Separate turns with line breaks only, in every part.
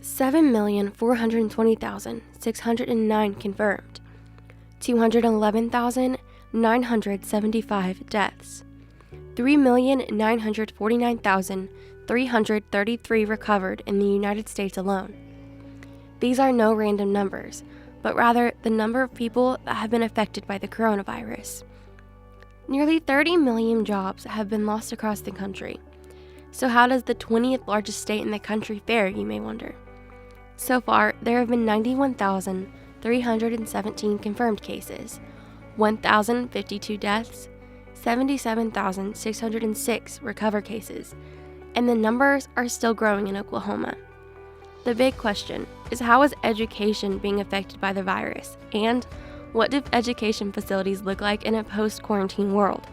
7,420,609 confirmed, 211,975 deaths, 3,949,333 recovered in the United States alone. These are no random numbers, but rather the number of people that have been affected by the coronavirus. Nearly 30 million jobs have been lost across the country. So how does the 20th largest state in the country fare, you may wonder? So far, there have been 91,317 confirmed cases, 1,052 deaths, 77,606 recovered cases, and the numbers are still growing in Oklahoma. The big question is, how is education being affected by the virus, and what do education facilities look like in a post-quarantine world?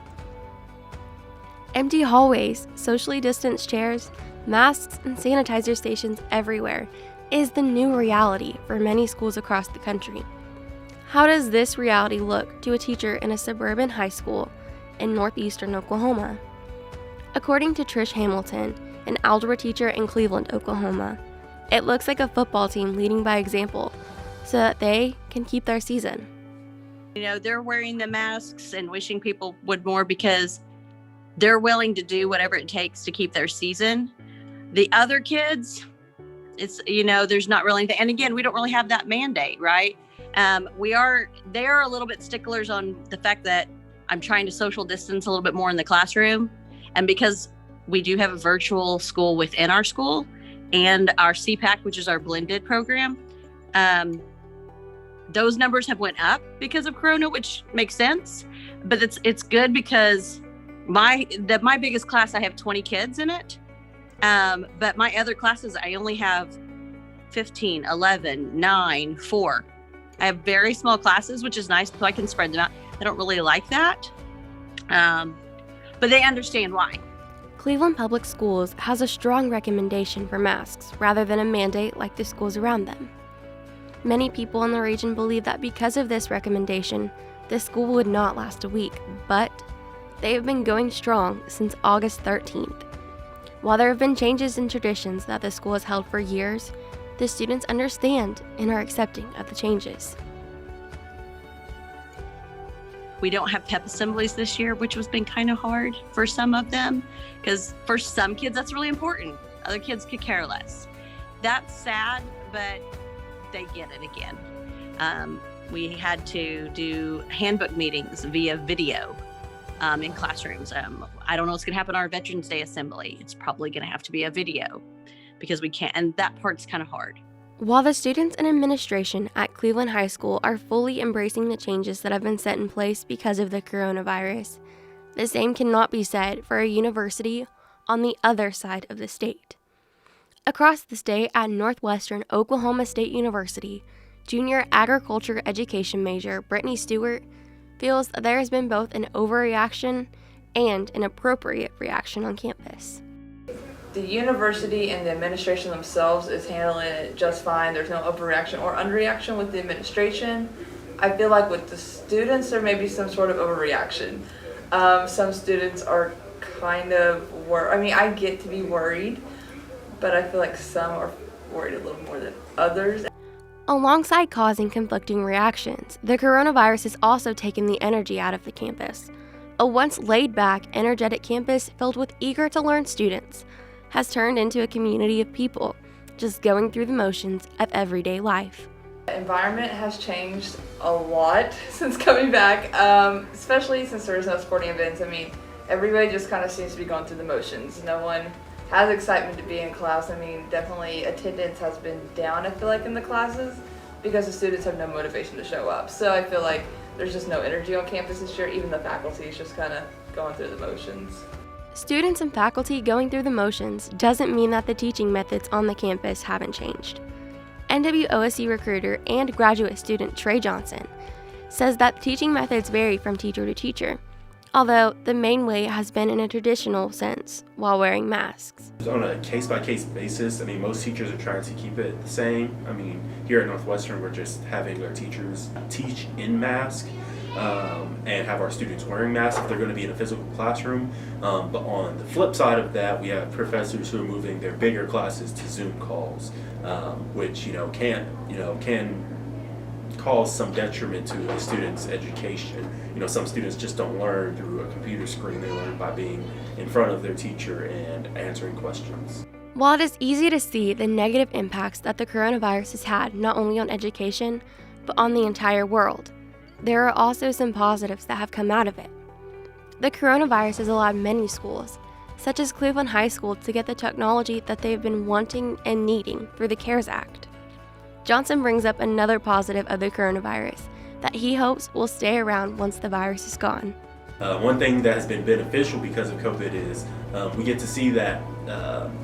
Empty hallways, socially distanced chairs, masks, and sanitizer stations everywhere is the new reality for many schools across the country. How does this reality look to a teacher in a suburban high school in northeastern Oklahoma? According to Trish Hamilton, an algebra teacher in Cleveland, Oklahoma, it looks like a football team leading by example so that they can keep their season.
They're wearing the masks and wishing people would more because they're willing to do whatever it takes to keep their season. The other kids, there's not really anything. And again, we don't really have that mandate, right? They are a little bit sticklers on the fact that I'm trying to social distance a little bit more in the classroom. And because we do have a virtual school within our school and our CPAC, which is our blended program, those numbers have went up because of Corona, which makes sense. But it's good because my biggest class, I have 20 kids in it. But my other classes, I only have 15, 11, 9, 4. I have very small classes, which is nice, so I can spread them out. I don't really like that. But they understand why.
Cleveland Public Schools has a strong recommendation for masks rather than a mandate like the schools around them. Many people in the region believe that because of this recommendation, the school would not last a week, but they have been going strong since August 13th. While there have been changes in traditions that the school has held for years, the students understand and are accepting of the changes.
We don't have pep assemblies this year, which has been kind of hard for some of them, because for some kids, that's really important. Other kids could care less. That's sad, but they get it again. We had to do handbook meetings via video in classrooms. I don't know what's going to happen on our Veterans Day assembly. It's probably going to have to be a video because we can't, and that part's kind of hard.
While the students and administration at Cleveland High School are fully embracing the changes that have been set in place because of the coronavirus, the same cannot be said for a university on the other side of the state. Across the state at Northwestern Oklahoma State University, junior agriculture education major Brittany Stewart feels that there has been both an overreaction and an appropriate reaction on campus.
The university and the administration themselves is handling it just fine. There's no overreaction or underreaction with the administration. I feel like with the students, there may be some sort of overreaction. Some students are kind of I get to be worried, but I feel like some are worried a little more than others.
Alongside causing conflicting reactions, the coronavirus has also taken the energy out of the campus. A once laid-back, energetic campus filled with eager-to-learn students has turned into a community of people just going through the motions of everyday life.
The environment has changed a lot since coming back, especially since there's no sporting events. Everybody just kind of seems to be going through the motions. No one has excitement to be in class. Definitely attendance has been down, I feel like, in the classes because the students have no motivation to show up. So I feel like there's just no energy on campus this year. Even the faculty is just kind of going through the motions.
Students and faculty going through the motions doesn't mean that the teaching methods on the campus haven't changed. NWOSU recruiter and graduate student Trey Johnson says that teaching methods vary from teacher to teacher, although the main way has been in a traditional sense while wearing masks.
On a case-by-case basis, most teachers are trying to keep it the same. Here at Northwestern, we're just having our teachers teach in mask. and have our students wearing masks if they're going to be in a physical classroom. But on the flip side of that, we have professors who are moving their bigger classes to Zoom calls, which can cause some detriment to a student's education. Some students just don't learn through a computer screen. They learn by being in front of their teacher and answering questions.
While it is easy to see the negative impacts that the coronavirus has had not only on education, but on the entire world, there are also some positives that have come out of it. The coronavirus has allowed many schools, such as Cleveland High School, to get the technology that they've been wanting and needing through the CARES Act. Johnson brings up another positive of the coronavirus that he hopes will stay around once the virus is gone.
One thing that has been beneficial because of COVID is we get to see that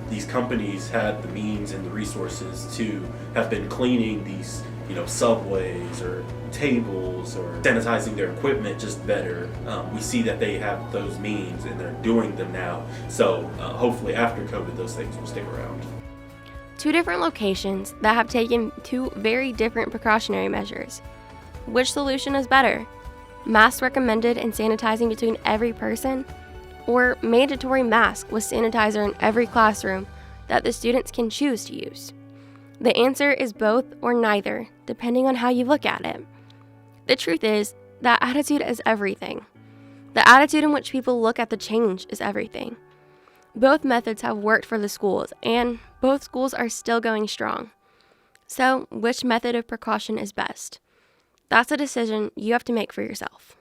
these companies had the means and the resources to have been cleaning these, subways or tables or sanitizing their equipment just better. We see that they have those means and they're doing them now. So hopefully after COVID, those things will stick around.
Two different locations that have taken two very different precautionary measures. Which solution is better? Masks recommended and sanitizing between every person, or mandatory mask with sanitizer in every classroom that the students can choose to use? The answer is both or neither, depending on how you look at it. The truth is that attitude is everything. The attitude in which people look at the change is everything. Both methods have worked for the schools, and both schools are still going strong. So, which method of precaution is best? That's a decision you have to make for yourself.